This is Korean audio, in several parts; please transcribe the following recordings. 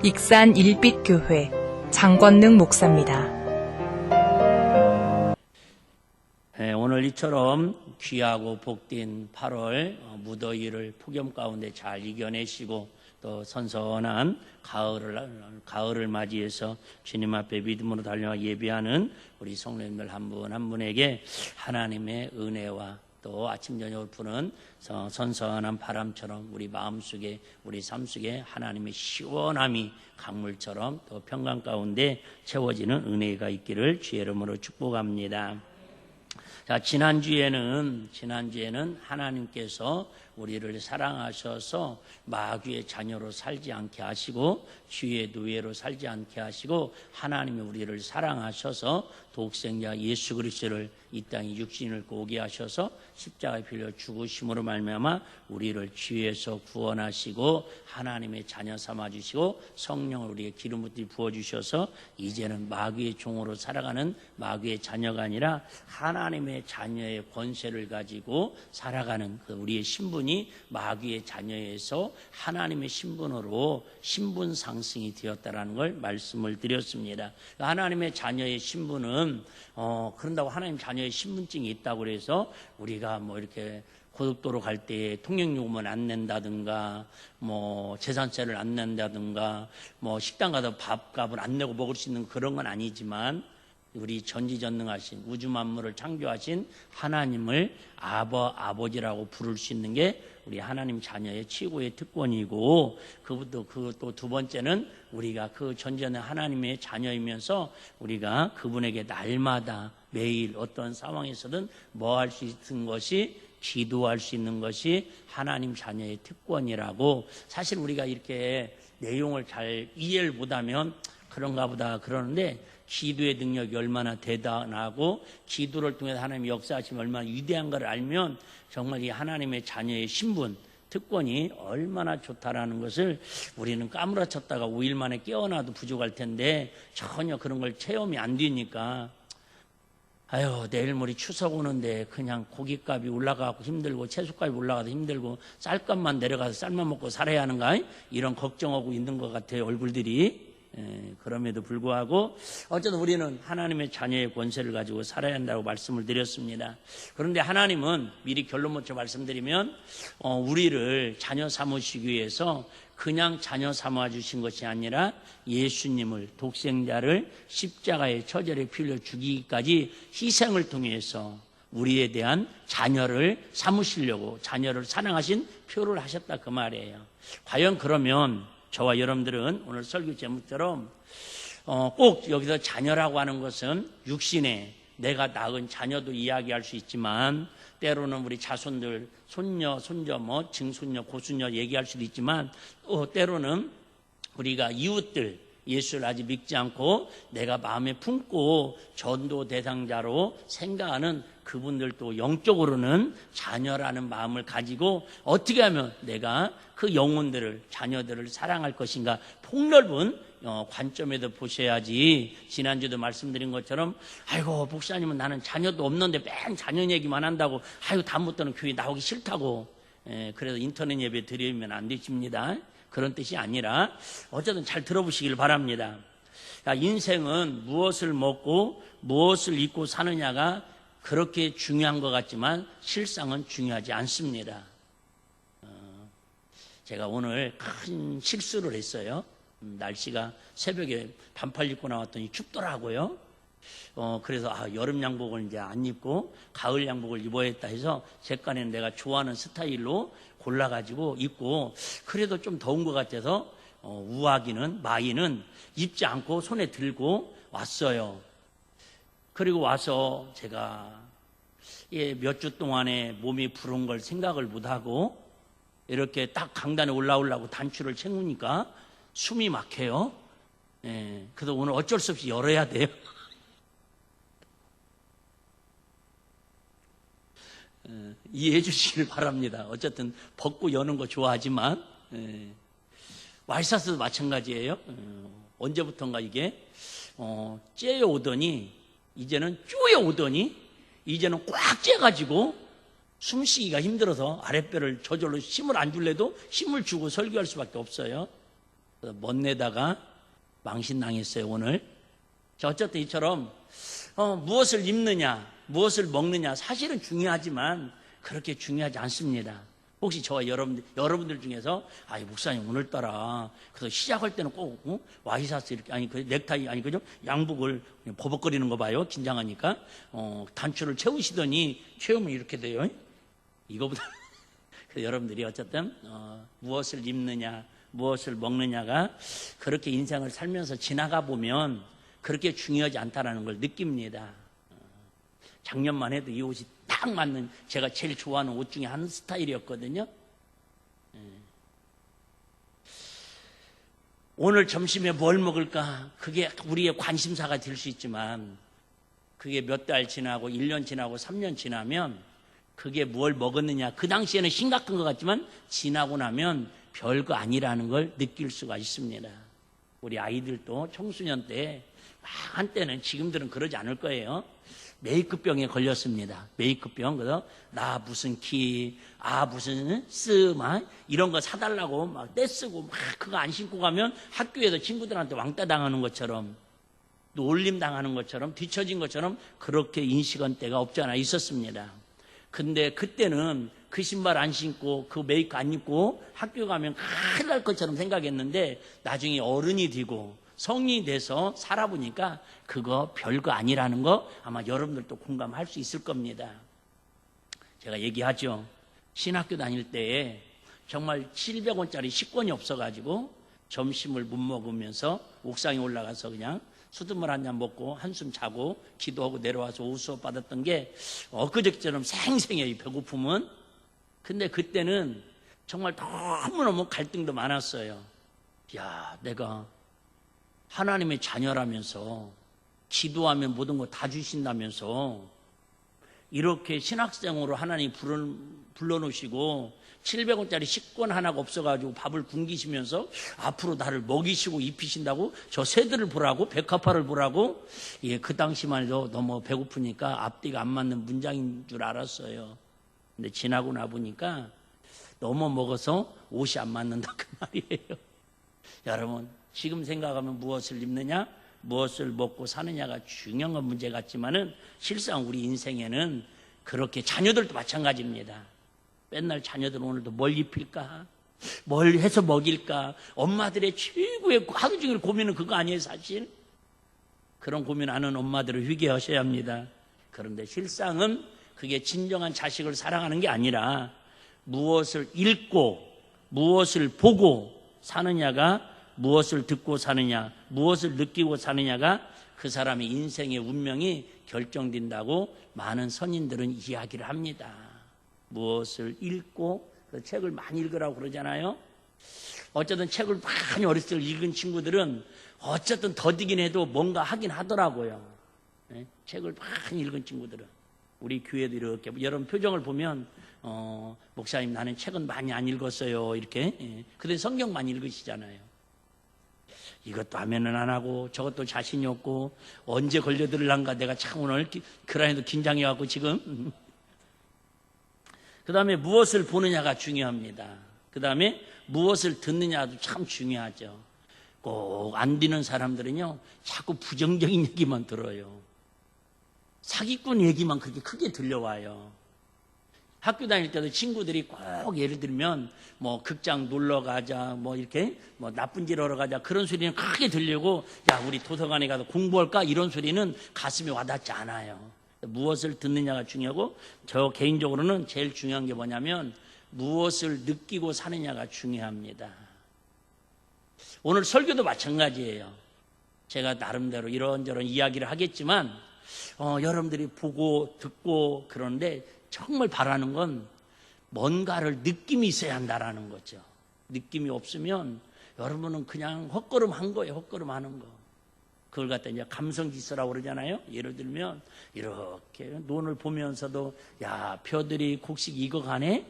익산 일빛교회 장권능 목사입니다. 오늘 이처럼 귀하고 복된 8월 무더위를 폭염 가운데 잘 이겨내시고 또 선선한 가을을 맞이해서 주님 앞에 믿음으로 달려와 예배하는 우리 성도님들 한 분 한 분에게 하나님의 은혜와 또 아침 저녁을 부는 선선한 바람처럼 우리 마음속에 우리 삶 속에 하나님의 시원함이 강물처럼 또 평강 가운데 채워지는 은혜가 있기를 주의 이름으로 축복합니다. 자, 지난주에는 하나님께서 우리를 사랑하셔서 마귀의 자녀로 살지 않게 하시고 주의 노예로 살지 않게 하시고 하나님이 우리를 사랑하셔서 독생자 예수 그리스도를 이 땅에 육신을 입고 오게 하셔서 십자가에 빌려 죽으심으로 말미암아 우리를 죄에서 구원하시고 하나님의 자녀 삼아 주시고 성령을 우리에게 기름 붓듯이 부어 주셔서 이제는 마귀의 종으로 살아가는 마귀의 자녀가 아니라 하나님의 자녀의 권세를 가지고 살아가는 그 우리의 신분이 마귀의 자녀에서 하나님의 신분으로 신분 상승이 되었다라는 걸 말씀을 드렸습니다. 하나님의 자녀의 신분은 그런다고 하나님 자녀의 신분증이 있다고 그래서 우리가 뭐 이렇게 고속도로 갈 때 통행요금을 안 낸다든가 뭐 재산세를 안 낸다든가 뭐 식당 가서 밥값을 안 내고 먹을 수 있는 그런 건 아니지만 우리 전지전능하신 우주 만물을 창조하신 하나님을 아버지라고 부를 수 있는 게 우리 하나님 자녀의 최고의 특권이고 또 두 번째는 우리가 그 전지전능 하나님의 자녀이면서 우리가 그분에게 날마다 매일 어떤 상황에서든 뭐 할 수 있는 것이 기도할 수 있는 것이 하나님 자녀의 특권이라고 사실 우리가 이렇게 내용을 잘 이해를 못하면 그런가 보다 그러는데 기도의 능력이 얼마나 대단하고 기도를 통해서 하나님의 역사하심이 얼마나 위대한가를 알면 정말 이 하나님의 자녀의 신분, 특권이 얼마나 좋다라는 것을 우리는 까무라쳤다가 5일 만에 깨어나도 부족할 텐데 전혀 그런 걸 체험이 안 되니까 아유 내일 모레 추석 오는데 그냥 고깃값이 올라가고 힘들고 채소값이 올라가도 힘들고 쌀값만 내려가서 쌀만 먹고 살아야 하는가 이런 걱정하고 있는 것 같아요 얼굴들이. 그럼에도 불구하고 어쨌든 우리는 하나님의 자녀의 권세를 가지고 살아야 한다고 말씀을 드렸습니다. 그런데 하나님은 미리 결론 먼저 말씀드리면 우리를 자녀 삼으시기 위해서 그냥 자녀 삼아 주신 것이 아니라 예수님을 독생자를 십자가에 처절히 피 흘려 죽이기까지 희생을 통해서 우리에 대한 자녀를 삼으시려고 자녀를 사랑하신 표를 하셨다 그 말이에요. 과연 그러면 저와 여러분들은 오늘 설교 제목처럼 꼭 여기서 자녀라고 하는 것은 육신에 내가 낳은 자녀도 이야기할 수 있지만 때로는 우리 자손들 손녀, 손자, 증손녀, 고손녀 얘기할 수도 있지만 또 때로는 우리가 이웃들 예수를 아직 믿지 않고 내가 마음에 품고 전도 대상자로 생각하는 그분들도 영적으로는 자녀라는 마음을 가지고 어떻게 하면 내가 그 영혼들을 자녀들을 사랑할 것인가 폭넓은 관점에서 보셔야지. 지난주도 말씀드린 것처럼 아이고 목사님은 나는 자녀도 없는데 맨 자녀 얘기만 한다고 아이고 다음부터는 교회 나오기 싫다고 그래서 인터넷 예배 드리면 안 되십니다. 그런 뜻이 아니라 어쨌든 잘 들어보시길 바랍니다. 인생은 무엇을 먹고 무엇을 입고 사느냐가 그렇게 중요한 것 같지만 실상은 중요하지 않습니다. 제가 오늘 큰 실수를 했어요. 날씨가 새벽에 반팔 입고 나왔더니 춥더라고요. 그래서 여름 양복을 이제 안 입고 가을 양복을 입어야겠다 해서 제 깐에는 내가 좋아하는 스타일로 골라가지고 입고 그래도 좀 더운 것 같아서 마이는 입지 않고 손에 들고 왔어요. 그리고 와서 제가 몇 주 동안에 몸이 부른 걸 생각을 못하고 이렇게 딱 강단에 올라오려고 단추를 채우니까 숨이 막혀요. 그래서 오늘 어쩔 수 없이 열어야 돼요. 이해해 주시길 바랍니다. 어쨌든 벗고 여는 거 좋아하지만 왈사스도 마찬가지예요. 언제부턴가 이게 째어 오더니 이제는 쪼여 오더니 이제는 꽉 째가지고 숨쉬기가 힘들어서 아랫배를 저절로 힘을 안 줄래도 힘을 주고 설교할 수밖에 없어요. 멋내다가 망신당했어요, 오늘. 자, 어쨌든 이처럼 무엇을 입느냐, 무엇을 먹느냐 사실은 중요하지만 그렇게 중요하지 않습니다. 혹시 저와 여러분들 중에서 목사님 오늘따라 그래서 시작할 때는 꼭 와이셔츠 이렇게 아니 그 넥타이 아니 그죠 양복을 버벅거리는 거 봐요. 긴장하니까 단추를 채우시더니 채우면 이렇게 돼요. 이거보다 여러분들이 어쨌든 무엇을 입느냐 무엇을 먹느냐가 그렇게 인생을 살면서 지나가 보면 그렇게 중요하지 않다라는 걸 느낍니다. 작년만 해도 이 옷이 딱 맞는 제가 제일 좋아하는 옷 중에 한 스타일이었거든요. 오늘 점심에 뭘 먹을까? 그게 우리의 관심사가 될 수 있지만 그게 몇 달 지나고 1년 지나고 3년 지나면 그게 뭘 먹었느냐 그 당시에는 심각한 것 같지만 지나고 나면 별거 아니라는 걸 느낄 수가 있습니다. 우리 아이들도 청소년 때 한때는 지금들은 그러지 않을 거예요. 메이크병에 걸렸습니다. 메이크병. 그래서 나 무슨 키, 무슨 스마 이런 거 사달라고 막 떼쓰고 막 그거 안 신고 가면 학교에서 친구들한테 왕따 당하는 것처럼 놀림 당하는 것처럼 뒤처진 것처럼 그렇게 인식한 때가 없지 않아 있었습니다. 근데 그때는 그 신발 안 신고 그 메이크 안 입고 학교 가면 큰일 날 것처럼 생각했는데 나중에 어른이 되고 성인이 돼서 살아보니까 그거 별거 아니라는 거 아마 여러분들도 공감할 수 있을 겁니다. 제가 얘기하죠. 신학교 다닐 때에 정말 700원짜리 식권이 없어가지고 점심을 못 먹으면서 옥상에 올라가서 그냥 수돗물 한 잔 먹고 한숨 자고 기도하고 내려와서 오후 수업 받았던 게 엊그저께처럼 생생해요. 배고픔은. 근데 그때는 정말 너무너무 갈등도 많았어요. 야, 내가 하나님의 자녀라면서 기도하면 모든 거 다 주신다면서 이렇게 신학생으로 하나님 불러놓으시고 700원짜리 식권 하나가 없어가지고 밥을 굶기시면서 앞으로 나를 먹이시고 입히신다고 저 새들을 보라고 백합화를 보라고 그 당시만 해도 너무 배고프니까 앞뒤가 안 맞는 문장인 줄 알았어요. 근데 지나고 나 보니까 너무 먹어서 옷이 안 맞는다 그 말이에요. 여러분 지금 생각하면 무엇을 입느냐 무엇을 먹고 사느냐가 중요한 문제 같지만은 실상 우리 인생에는 그렇게 자녀들도 마찬가지입니다. 맨날 자녀들은 오늘도 뭘 입힐까 뭘 해서 먹일까 엄마들의 최고의 하루 종일 고민은 그거 아니에요. 사실 그런 고민 안 하는 엄마들을 회개하셔야 합니다. 그런데 실상은 그게 진정한 자식을 사랑하는 게 아니라 무엇을 읽고 무엇을 보고 사느냐가 무엇을 듣고 사느냐 무엇을 느끼고 사느냐가 그 사람의 인생의 운명이 결정된다고 많은 선인들은 이야기를 합니다. 무엇을 읽고 그 책을 많이 읽으라고 그러잖아요. 어쨌든 책을 많이 어렸을 때 읽은 친구들은 어쨌든 더디긴 해도 뭔가 하긴 하더라고요. 네? 책을 많이 읽은 친구들은 우리 교회도 이렇게 여러분 표정을 보면 목사님 나는 책은 많이 안 읽었어요 이렇게. 근데 성경 많이 읽으시잖아요. 이것도 하면은 안 하고 저것도 자신이 없고 언제 걸려들을란가 내가 참 오늘 그라인도 긴장해갖고 지금. 그 다음에 무엇을 보느냐가 중요합니다. 그 다음에 무엇을 듣느냐도 참 중요하죠. 꼭 안 되는 사람들은요 자꾸 부정적인 얘기만 들어요. 사기꾼 얘기만 그렇게 크게 들려와요. 학교 다닐 때도 친구들이 꼭 예를 들면 뭐 극장 놀러 가자 뭐 이렇게 뭐 나쁜 짓 하러 가자 그런 소리는 크게 들리고 야 우리 도서관에 가서 공부할까 이런 소리는 가슴에 와닿지 않아요. 무엇을 듣느냐가 중요하고 저 개인적으로는 제일 중요한 게 뭐냐면 무엇을 느끼고 사느냐가 중요합니다. 오늘 설교도 마찬가지예요. 제가 나름대로 이런저런 이야기를 하겠지만 여러분들이 보고 듣고 그러는데 정말 바라는 건 뭔가를 느낌이 있어야 한다라는 거죠. 느낌이 없으면 여러분은 그냥 헛걸음한 거예요. 헛걸음하는 거. 그걸 갖다 이제 감성지수라고 그러잖아요. 예를 들면 이렇게 논을 보면서도 야 벼들이 곡식 익어가네.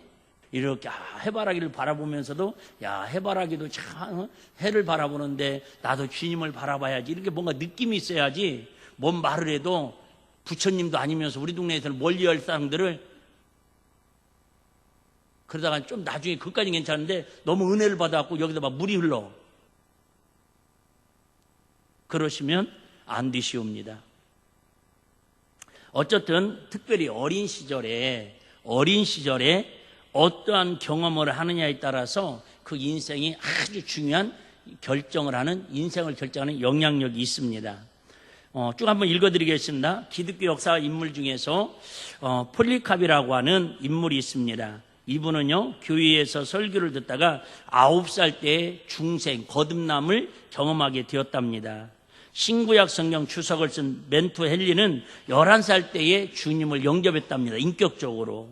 이렇게 해바라기를 바라보면서도 야 해바라기도 참 해를 바라보는데 나도 주님을 바라봐야지. 이렇게 뭔가 느낌이 있어야지. 뭔 말을 해도 부처님도 아니면서 우리 동네에서는 멀리할 사람들을 그러다가 좀 나중에 그까지 괜찮은데 너무 은혜를 받아갖고 여기다 막 물이 흘러. 그러시면 안 되시옵니다. 어쨌든 특별히 어린 시절에 어떠한 경험을 하느냐에 따라서 그 인생이 아주 중요한 인생을 결정하는 영향력이 있습니다. 쭉 한번 읽어드리겠습니다. 기독교 역사 인물 중에서 폴리캅이라고 하는 인물이 있습니다. 이분은요, 교회에서 설교를 듣다가 9살 때 중생, 거듭남을 경험하게 되었답니다. 신구약 성경 주석을 쓴 멘투 헨리는 11살 때에 주님을 영접했답니다. 인격적으로.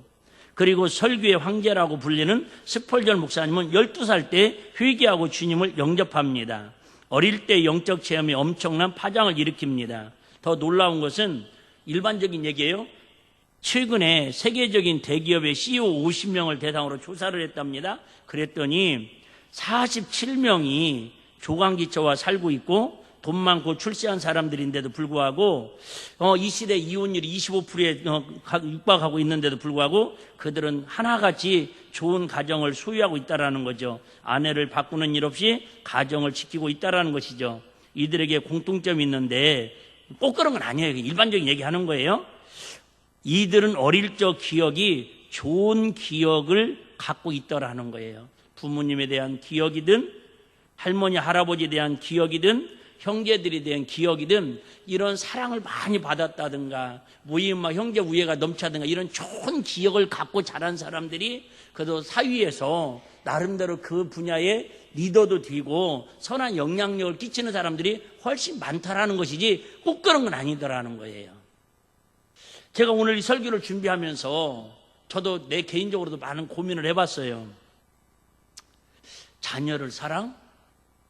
그리고 설교의 황제라고 불리는 스펄전 목사님은 12살 때 회개하고 주님을 영접합니다. 어릴 때 영적 체험이 엄청난 파장을 일으킵니다. 더 놀라운 것은 일반적인 얘기예요. 최근에 세계적인 대기업의 CEO 50명을 대상으로 조사를 했답니다. 그랬더니 47명이 조강기처와 살고 있고 돈 많고 출세한 사람들인데도 불구하고 이 시대 이혼율이 25%에 육박하고 있는데도 불구하고 그들은 하나같이 좋은 가정을 소유하고 있다라는 거죠. 아내를 바꾸는 일 없이 가정을 지키고 있다라는 것이죠. 이들에게 공통점이 있는데 꼭 그런 건 아니에요. 일반적인 얘기하는 거예요. 이들은 어릴 적 기억이 좋은 기억을 갖고 있더라는 거예요. 부모님에 대한 기억이든 할머니 할아버지에 대한 기억이든 형제들에 대한 기억이든 이런 사랑을 많이 받았다든가 모임과 형제 우애가 넘치다든가 이런 좋은 기억을 갖고 자란 사람들이 그래도 사회에서 나름대로 그 분야의 리더도 되고 선한 영향력을 끼치는 사람들이 훨씬 많다라는 것이지 꼭 그런 건 아니더라는 거예요. 제가 오늘 이 설교를 준비하면서 저도 내 개인적으로도 많은 고민을 해봤어요. 자녀를 사랑?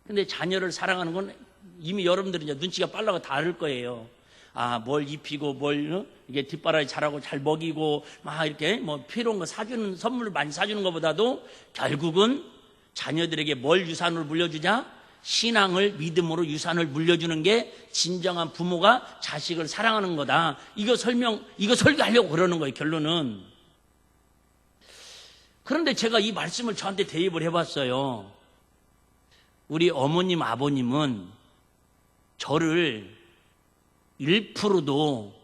근데 자녀를 사랑하는 건 이미 여러분들은 이제 눈치가 빨라고 다 알 거예요. 뭘 입히고 이게 뒷바라지 잘하고 잘 먹이고 막 이렇게 뭐 필요한 거 사주는 선물을 많이 사주는 것보다도 결국은 자녀들에게 뭘 유산으로 물려주자? 신앙을 믿음으로 유산을 물려주는 게 진정한 부모가 자식을 사랑하는 거다. 이거 설교하려고 그러는 거예요, 결론은. 그런데 제가 이 말씀을 저한테 대입을 해봤어요. 우리 어머님, 아버님은 저를 1%도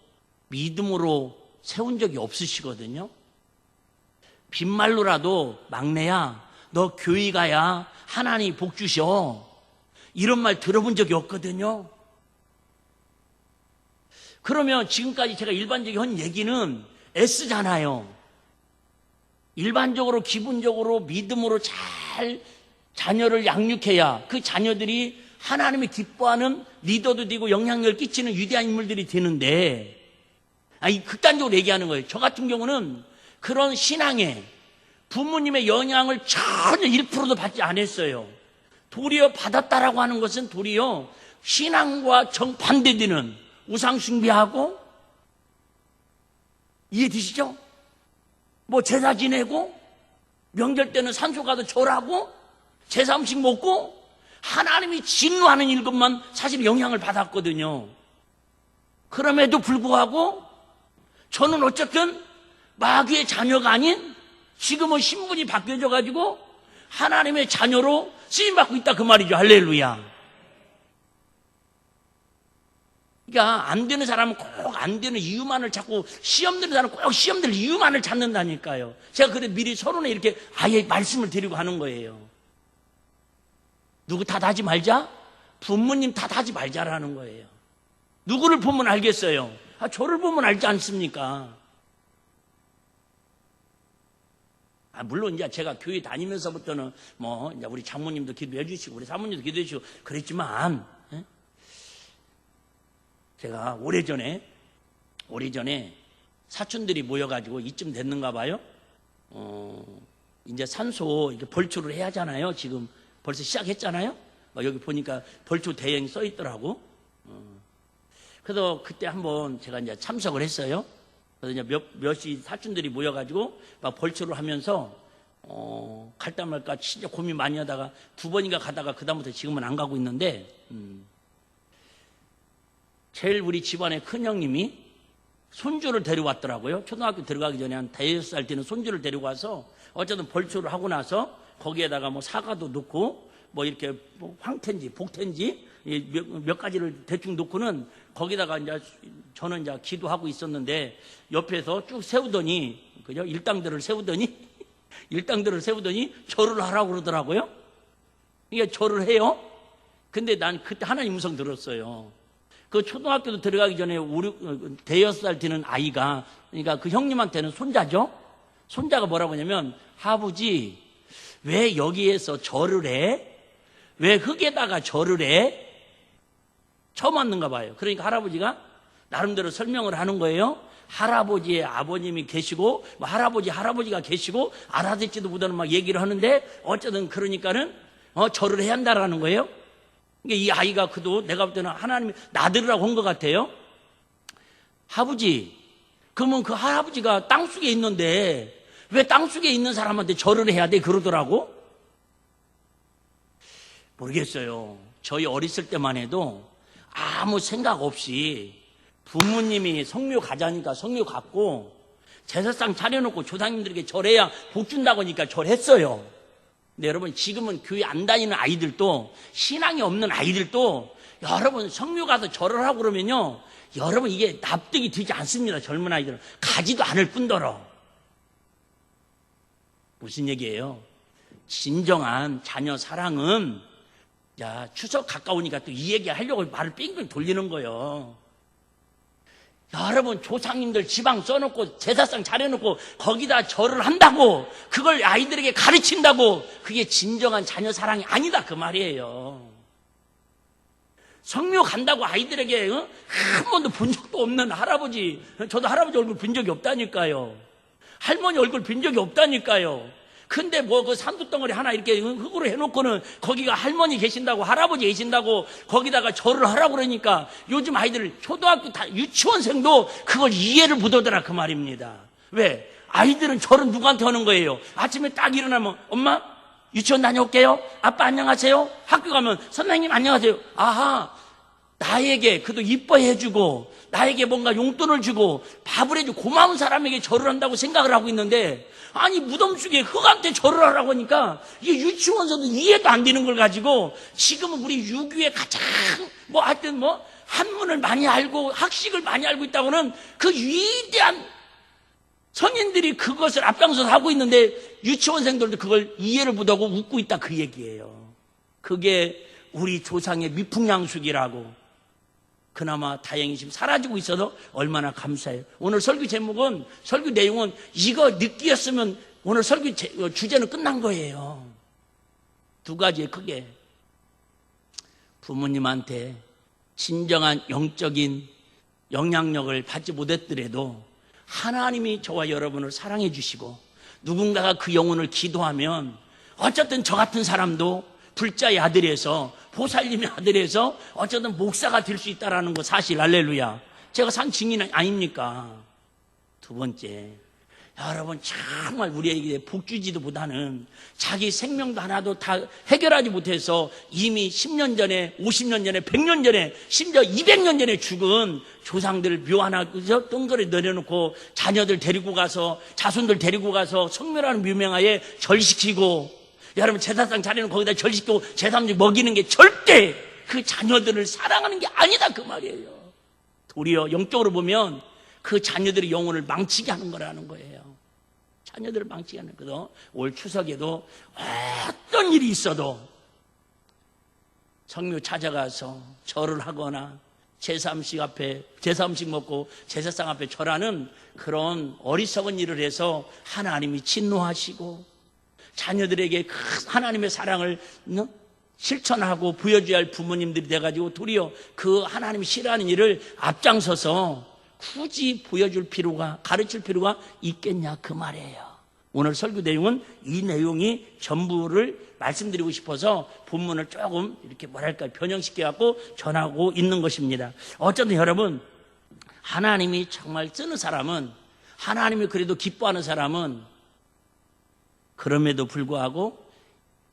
믿음으로 세운 적이 없으시거든요. 빈말로라도 막내야, 너 교회 가야 하나님 복 주셔. 이런 말 들어본 적이 없거든요. 그러면 지금까지 제가 일반적인 한 얘기는 애쓰잖아요. 일반적으로 기본적으로 믿음으로 잘 자녀를 양육해야 그 자녀들이 하나님이 기뻐하는 리더도 되고 영향력을 끼치는 위대한 인물들이 되는데 극단적으로 얘기하는 거예요. 저 같은 경우는 그런 신앙에 부모님의 영향을 전혀 1%도 받지 않았어요. 도리어 받았다라고 하는 것은 도리어 신앙과 정반대되는 우상 숭배하고, 이해되시죠? 뭐 제사 지내고 명절 때는 산소 가서 절하고 제사 음식 먹고 하나님이 진노하는 일것만 사실 영향을 받았거든요. 그럼에도 불구하고 저는 어쨌든 마귀의 자녀가 아닌 지금은 신분이 바뀌어져 가지고 하나님의 자녀로 쓰임받고 있다 그 말이죠. 할렐루야. 그러니까 안 되는 사람은 꼭 안 되는 이유만을 찾고 시험 드는 사람은 꼭 시험 들 이유만을 찾는다니까요. 제가 그래 미리 서론에 이렇게 아예 말씀을 드리고 하는 거예요. 누구 탓하지 말자? 부모님 탓하지 말자라는 거예요. 누구를 보면 알겠어요? 저를 보면 알지 않습니까? 물론 이제 제가 교회 다니면서부터는 뭐 이제 우리 장모님도 기도해 주시고 우리 사모님도 기도해 주시고 그랬지만 제가 오래전에 사촌들이 모여가지고 이쯤 됐는가 봐요. 이제 산소 이렇게 벌초를 해야 하잖아요. 지금 벌써 시작했잖아요. 여기 보니까 벌초 대행 써 있더라고. 그래서 그때 한번 제가 이제 참석을 했어요. 그래서 이제 몇이 사촌들이 모여가지고 막 벌초를 하면서 갈까 말까 진짜 고민 많이 하다가 2번인가 가다가 그다음부터 지금은 안 가고 있는데 제일 우리 집안의 큰형님이 손주를 데려왔더라고요. 초등학교 들어가기 전에 한 5살 때는 손주를 데리고 와서 어쨌든 벌초를 하고 나서 거기에다가 뭐 사과도 넣고 뭐 이렇게 뭐 황태인지 복태인지 몇 가지를 대충 놓고는 거기다가 이제 저는 이제 기도하고 있었는데 옆에서 쭉 세우더니 그죠? 일당들을 세우더니 절을 하라고 그러더라고요. 이게 절을 해요. 근데 난 그때 하나님 음성 들었어요. 그 초등학교도 들어가기 전에 5살 되는 아이가, 그러니까 그 형님한테는 손자죠? 손자가 뭐라고 하냐면, 아버지, 왜 여기에서 절을 해? 왜 흙에다가 절을 해? 처음 왔는가 봐요. 그러니까 할아버지가 나름대로 설명을 하는 거예요. 할아버지의 아버님이 계시고, 뭐 할아버지가 계시고, 알아듣지도 못하는 막 얘기를 하는데, 어쨌든 그러니까는, 절을 해야 한다라는 거예요. 그러니까 이 아이가 그도 내가 볼 때는 하나님이 나들으라고 한 것 같아요. 아버지, 그러면 그 할아버지가 땅속에 있는데 왜 땅속에 있는 사람한테 절을 해야 돼? 그러더라고. 모르겠어요. 저희 어렸을 때만 해도 아무 생각 없이 부모님이 성묘 가자니까 성묘 갔고 제사상 차려놓고 조상님들에게 절해야 복 준다고 하니까 절했어요. 근데 여러분, 지금은 교회 안 다니는 아이들도, 신앙이 없는 아이들도 여러분 성묘 가서 절을 하고 그러면요, 여러분 이게 납득이 되지 않습니다. 젊은 아이들은 가지도 않을 뿐더러. 무슨 얘기예요? 진정한 자녀 사랑은, 야, 추석 가까우니까 또 이 얘기 하려고 말을 뺑뺑 돌리는 거예요. 여러분, 조상님들 지방 써놓고 제사상 차려놓고 거기다 절을 한다고, 그걸 아이들에게 가르친다고, 그게 진정한 자녀 사랑이 아니다 그 말이에요. 성묘 간다고 아이들에게 한 번도 본 적도 없는 할아버지, 저도 할아버지 얼굴 본 적이 없다니까요. 할머니 얼굴 본 적이 없다니까요. 근데 뭐 그 산두덩어리 하나 이렇게 흙으로 해놓고는 거기가 할머니 계신다고, 할아버지 계신다고 거기다가 절을 하라고 그러니까 요즘 아이들 초등학교 다 유치원생도 그걸 이해를 못하더라 그 말입니다. 왜? 아이들은 절은 누구한테 하는 거예요? 아침에 딱 일어나면 엄마 유치원 다녀올게요. 아빠 안녕하세요. 학교 가면 선생님 안녕하세요. 아하, 나에게 그래도 이뻐해주고 나에게 뭔가 용돈을 주고 밥을 해주고 고마운 사람에게 절을 한다고 생각을 하고 있는데, 아니 무덤 속에 흙한테 절을 하라고 하니까 이게 유치원에서도 이해도 안 되는 걸 가지고 지금은 우리 유교에 가장 뭐 하여튼 뭐 한문을 많이 알고 학식을 많이 알고 있다고는 그 위대한 성인들이 그것을 앞장서서 하고 있는데 유치원생들도 그걸 이해를 못하고 웃고 있다 그 얘기예요. 그게 우리 조상의 미풍양숙이라고. 그나마 다행히 지금 사라지고 있어서 얼마나 감사해요. 오늘 설교 제목은, 설교 내용은 이거 느끼었으면 오늘 설교 주제는 끝난 거예요. 두 가지에 크게. 부모님한테 진정한 영적인 영향력을 받지 못했더라도 하나님이 저와 여러분을 사랑해 주시고 누군가가 그 영혼을 기도하면 어쨌든 저 같은 사람도 불자의 아들에서, 보살님의 아들에서 어쨌든 목사가 될 수 있다는 거 사실. 할렐루야. 제가 산 증인 아닙니까? 두 번째, 여러분 정말 우리에게 복 주지도 못하는 자기 생명도 하나도 다 해결하지 못해서 이미 10년 전에, 50년 전에, 100년 전에, 심지어 200년 전에 죽은 조상들 묘 하나 뜬거리 내려놓고 자녀들 데리고 가서, 자손들 데리고 가서 성묘라는 묘명하에 절시키고, 여러분 제사상 차리는 거기다 절시키고 제사상 먹이는 게 절대 그 자녀들을 사랑하는 게 아니다 그 말이에요. 도리어 영적으로 보면 그 자녀들의 영혼을 망치게 하는 거라는 거예요. 자녀들을 망치게 하는 거죠. 올 추석에도 어떤 일이 있어도 성묘 찾아가서 절을 하거나 제사 음식 먹고 제사상 앞에 절하는 그런 어리석은 일을 해서 하나님이 진노하시고 자녀들에게 하나님의 사랑을 실천하고 보여줘야 할 부모님들이 돼가지고 도리어 그 하나님이 싫어하는 일을 앞장서서 굳이 보여줄 필요가, 가르칠 필요가 있겠냐 그 말이에요. 오늘 설교 내용은 이 내용이 전부를 말씀드리고 싶어서 본문을 조금 이렇게 뭐랄까 변형시켜갖고 전하고 있는 것입니다. 어쨌든 여러분, 하나님이 정말 쓰는 사람은, 하나님이 그래도 기뻐하는 사람은 그럼에도 불구하고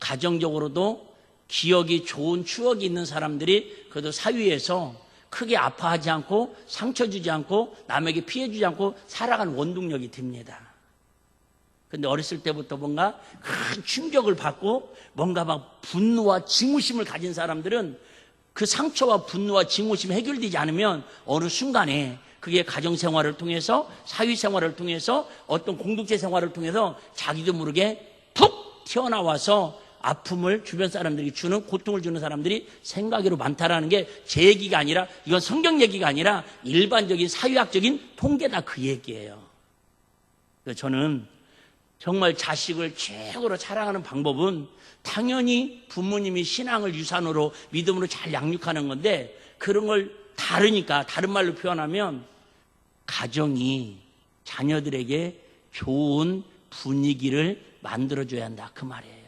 가정적으로도 기억이 좋은 추억이 있는 사람들이 그래도 사위에서 크게 아파하지 않고 상처 주지 않고 남에게 피해 주지 않고 살아가는 원동력이 됩니다. 근데 어렸을 때부터 뭔가 큰 충격을 받고 뭔가 막 분노와 증오심을 가진 사람들은 그 상처와 분노와 증오심이 해결되지 않으면 어느 순간에 그게 가정생활을 통해서 사회생활을 통해서 어떤 공동체 생활을 통해서 자기도 모르게 푹 튀어나와서 아픔을 주변 사람들이 주는, 고통을 주는 사람들이 생각으로 많다라는 게 제 얘기가 아니라, 이건 성경 얘기가 아니라 일반적인 사회학적인 통계다, 그 얘기예요. 그래서 저는 정말 자식을 최고로 사랑하는 방법은 당연히 부모님이 신앙을 유산으로 믿음으로 잘 양육하는 건데, 그런 걸 다르니까, 다른 말로 표현하면 가정이 자녀들에게 좋은 분위기를 만들어줘야 한다, 그 말이에요.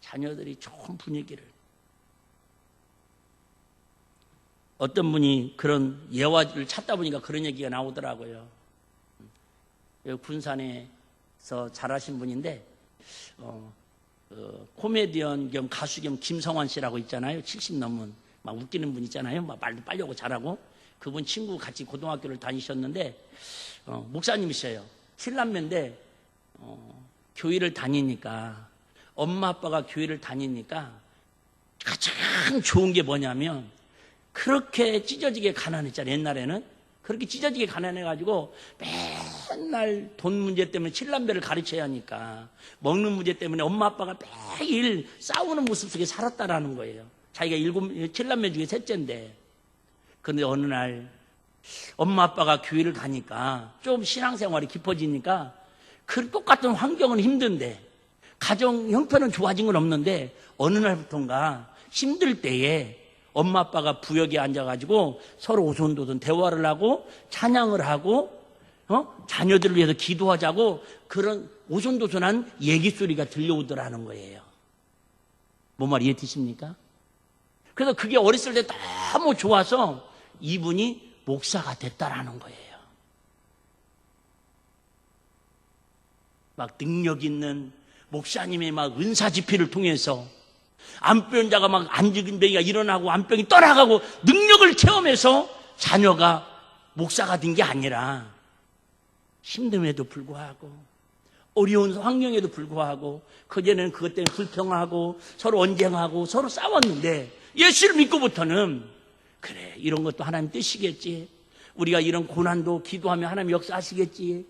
자녀들이 좋은 분위기를. 어떤 분이 그런 예화를 찾다 보니까 그런 얘기가 나오더라고요. 군산에서 자라신 분인데 코미디언 겸 가수 겸 김성환 씨라고 있잖아요. 70 넘은 막 웃기는 분 있잖아요. 막 말도 빨리 하고 잘하고. 그분 친구 같이 고등학교를 다니셨는데 목사님이셔요. 7남매인데 교회를 다니니까, 엄마 아빠가 교회를 다니니까 가장 좋은 게 뭐냐면, 그렇게 찢어지게 가난했잖아요. 옛날에는 그렇게 찢어지게 가난해가지고 맨날 돈 문제 때문에 7남매를 가르쳐야 하니까, 먹는 문제 때문에 엄마 아빠가 매일 싸우는 모습 속에 살았다라는 거예요. 자기가 7남매 중에 셋째인데. 그런데 어느 날 엄마 아빠가 교회를 가니까 좀 신앙생활이 깊어지니까, 그 똑같은 환경은 힘든데 가정 형편은 좋아진 건 없는데, 어느 날부터인가 힘들 때에 엄마 아빠가 부엌에 앉아가지고 서로 오손도손 대화를 하고 찬양을 하고 자녀들을 위해서 기도하자고, 그런 오손도손한 얘기 소리가 들려오더라는 거예요. 뭔 말 이해되십니까? 그래서 그게 어렸을 때 너무 좋아서 이분이 목사가 됐다라는 거예요. 막 능력 있는 목사님의 막 은사 집회를 통해서 암병자가 막 안진병이가 일어나고 암병이 떠나가고 능력을 체험해서 자녀가 목사가 된 게 아니라, 힘듦에도 불구하고 어려운 환경에도 불구하고 그전에는 그것 때문에 불평하고 서로 언쟁하고 서로 싸웠는데, 예수를 믿고부터는 그래, 이런 것도 하나님 뜻이겠지, 우리가 이런 고난도 기도하면 하나님 역사하시겠지,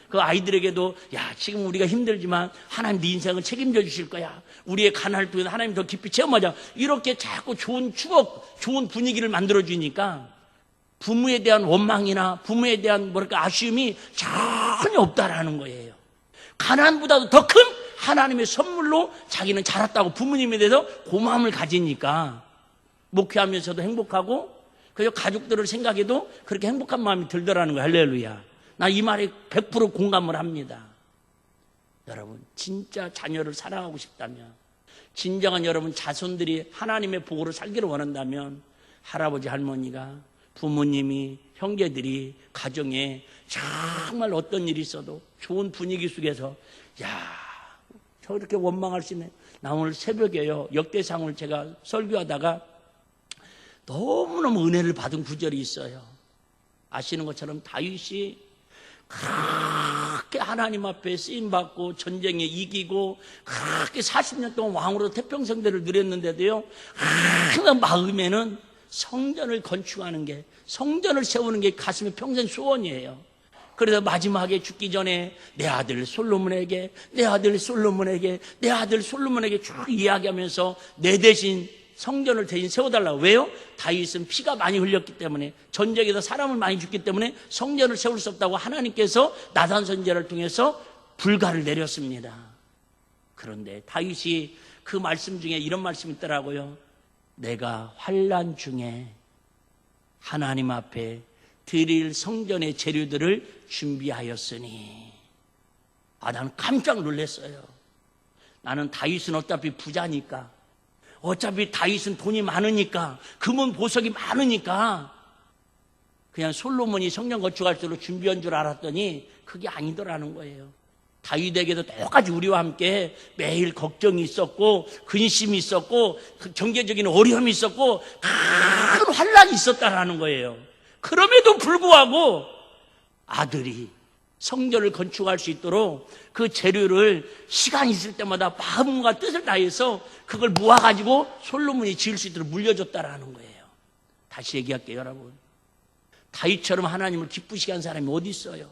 그 아이들에게도 야, 지금 우리가 힘들지만 하나님 네 인생을 책임져 주실 거야, 우리의 가난을 통해서 하나님 더 깊이 체험하자, 이렇게 자꾸 좋은 추억, 좋은 분위기를 만들어 주니까 부모에 대한 원망이나 부모에 대한 아쉬움이 전혀 없다라는 거예요. 가난보다도 더 큰 하나님의 선물로 자기는 자랐다고 부모님에 대해서 고마움을 가지니까 목회하면서도 행복하고, 그래서 가족들을 생각해도 그렇게 행복한 마음이 들더라는 거예요. 할렐루야. 나 이 말에 100% 공감을 합니다. 여러분, 진짜 자녀를 사랑하고 싶다면, 진정한 여러분 자손들이 하나님의 복으로 살기를 원한다면, 할아버지 할머니가, 부모님이, 형제들이 가정에 정말 어떤 일이 있어도 좋은 분위기 속에서, 야, 저렇게 원망할 수 있네. 나 오늘 새벽에요, 역대상을 제가 설교하다가 너무너무 은혜를 받은 구절이 있어요. 아시는 것처럼 다윗이 그렇게 하나님 앞에 쓰임받고 전쟁에 이기고 그렇게 40년 동안 왕으로 태평성대를 누렸는데도요, 항상 마음에는 성전을 건축하는 게, 성전을 세우는 게 가슴에 평생 소원이에요. 그래서 마지막에 죽기 전에 내 아들 솔로몬에게, 내 아들 솔로몬에게, 내 아들 솔로몬에게 쭉 이야기하면서 내 대신 성전을 대신 세워달라고. 왜요? 다윗은 피가 많이 흘렸기 때문에, 전쟁에서 사람을 많이 죽기 때문에 성전을 세울 수 없다고 하나님께서 나단 선지자를 통해서 불가를 내렸습니다. 그런데 다윗이 그 말씀 중에 이런 말씀이 있더라고요. 내가 환난 중에 하나님 앞에 드릴 성전의 재료들을 준비하였으니. 나는 깜짝 놀랐어요. 나는 다윗은 어차피 부자니까, 어차피 다윗은 돈이 많으니까, 금은 보석이 많으니까 그냥 솔로몬이 성전 건축할 때로 준비한 줄 알았더니 그게 아니더라는 거예요. 다윗에게도 똑같이 우리와 함께 매일 걱정이 있었고, 근심이 있었고, 경제적인 어려움이 있었고, 큰 환난이 있었다라는 거예요. 그럼에도 불구하고 아들이 성전을 건축할 수 있도록 그 재료를 시간 있을 때마다 마음과 뜻을 다해서 그걸 모아가지고 솔로몬이 지을 수 있도록 물려줬다라는 거예요. 다시 얘기할게요, 여러분. 다윗처럼 하나님을 기쁘시게 한 사람이 어디 있어요?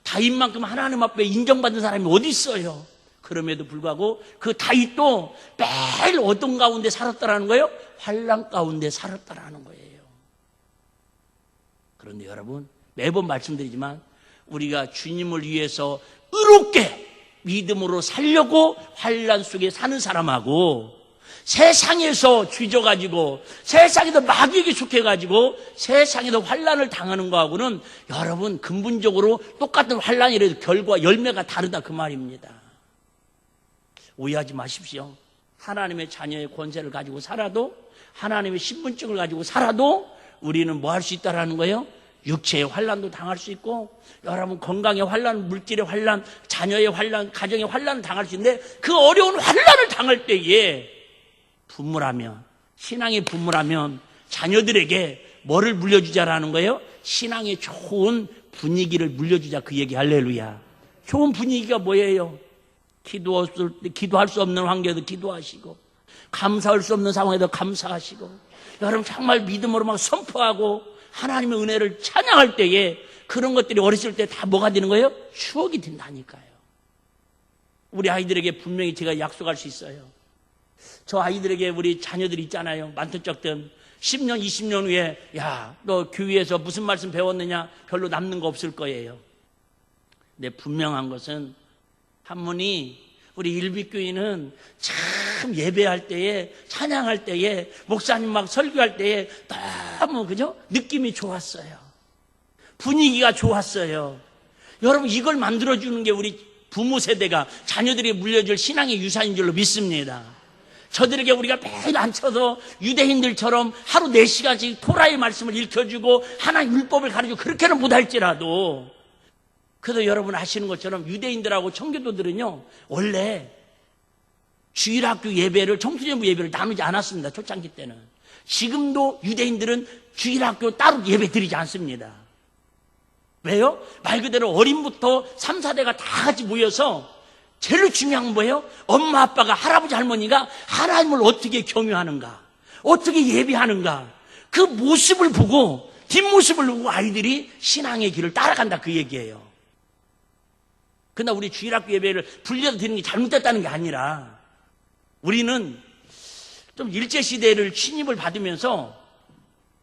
다윗만큼 하나님 앞에 인정받은 사람이 어디 있어요? 그럼에도 불구하고 그 다윗도 매일 어떤 가운데 살았다라는 거예요? 환난 가운데 살았다라는 거예요. 그런데 여러분, 매번 말씀드리지만 우리가 주님을 위해서 의롭게 믿음으로 살려고 환난 속에 사는 사람하고 세상에서 쥐져가지고 세상에서 마귀에게 속해가지고 세상에서 환난을 당하는 거하고는 여러분 근본적으로 똑같은 환난이라도 결과 열매가 다르다 그 말입니다. 오해하지 마십시오. 하나님의 자녀의 권세를 가지고 살아도 하나님의 신분증을 가지고 살아도 우리는 뭐 할 수 있다라는 거예요? 육체의 환난도 당할 수 있고 여러분 건강의 환난, 물질의 환난, 자녀의 환난, 가정의 환난을 당할 수 있는데 그 어려운 환난을 당할 때에 분물하면 신앙의 분물하면 자녀들에게 뭐를 물려주자라는 거예요? 신앙의 좋은 분위기를 물려주자 그 얘기. 할렐루야. 좋은 분위기가 뭐예요? 기도할 수 없는 환경에도 기도하시고 감사할 수 없는 상황에도 감사하시고 여러분 정말 믿음으로 막 선포하고 하나님의 은혜를 찬양할 때에 그런 것들이 어렸을 때 다 뭐가 되는 거예요? 추억이 된다니까요. 우리 아이들에게 분명히 제가 약속할 수 있어요. 저 아이들에게 우리 자녀들이 있잖아요. 많든적든 10년, 20년 후에 야, 너 교회에서 무슨 말씀 배웠느냐? 별로 남는 거 없을 거예요. 근데 분명한 것은 한 분이 우리 일비교인은 참 예배할 때에 찬양할 때에 목사님 막 설교할 때에 너무 그죠? 느낌이 좋았어요. 분위기가 좋았어요. 여러분 이걸 만들어주는 게 우리 부모 세대가 자녀들이 물려줄 신앙의 유산인 줄로 믿습니다. 저들에게 우리가 매일 앉혀서 유대인들처럼 하루 4시간씩 토라의 말씀을 읽혀주고 하나님 율법을 가르치고 그렇게는 못할지라도 그래도 여러분 아시는 것처럼 유대인들하고 청교도들은요 원래 주일학교 예배를 청소년부 예배를 나누지 않았습니다. 초창기 때는. 지금도 유대인들은 주일학교 따로 예배 드리지 않습니다. 왜요? 말 그대로 어린부터 3, 4대가 다 같이 모여서 제일 중요한 건 뭐예요? 엄마 아빠가 할아버지 할머니가 하나님을 어떻게 경유하는가 어떻게 예배하는가 그 모습을 보고 뒷모습을 보고 아이들이 신앙의 길을 따라간다 그 얘기예요. 그러나 우리 주일학교 예배를 불려서 드리는 게 잘못됐다는 게 아니라 우리는 좀 일제시대를 침입을 받으면서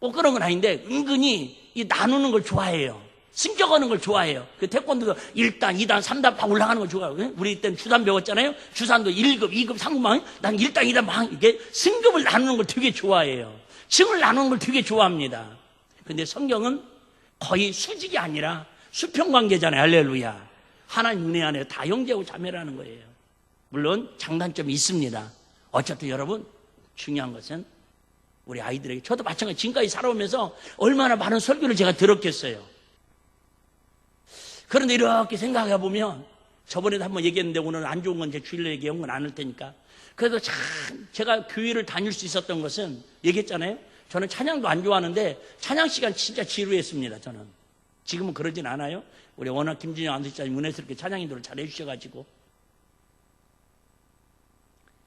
꼭 그런 건 아닌데 은근히 이 나누는 걸 좋아해요. 승격하는 걸 좋아해요. 그 태권도도 1단, 2단, 3단 막 올라가는 걸 좋아해요. 우리 이때는 주산 배웠잖아요. 주산도 1급, 2급, 3급만 난 1단, 2단 막 이게 승급을 나누는 걸 되게 좋아해요. 층을 나누는 걸 되게 좋아합니다. 근데 성경은 거의 수직이 아니라 수평관계잖아요. 할렐루야. 하나님 은혜 안에 다 형제고 자매라는 거예요. 물론 장단점이 있습니다. 어쨌든 여러분 중요한 것은 우리 아이들에게 저도 마찬가지 지금까지 살아오면서 얼마나 많은 설교를 제가 들었겠어요. 그런데 이렇게 생각해 보면 저번에도 한번 얘기했는데 오늘 안 좋은 건 제 주일로 얘기한 건 않을 테니까 그래도 참 제가 교회를 다닐 수 있었던 것은 얘기했잖아요. 저는 찬양도 안 좋아하는데 찬양 시간 진짜 지루했습니다. 저는 지금은 그러진 않아요. 우리 워낙 김진영 안수자님 은혜스럽게 찬양 인도를 잘 해주셔가지고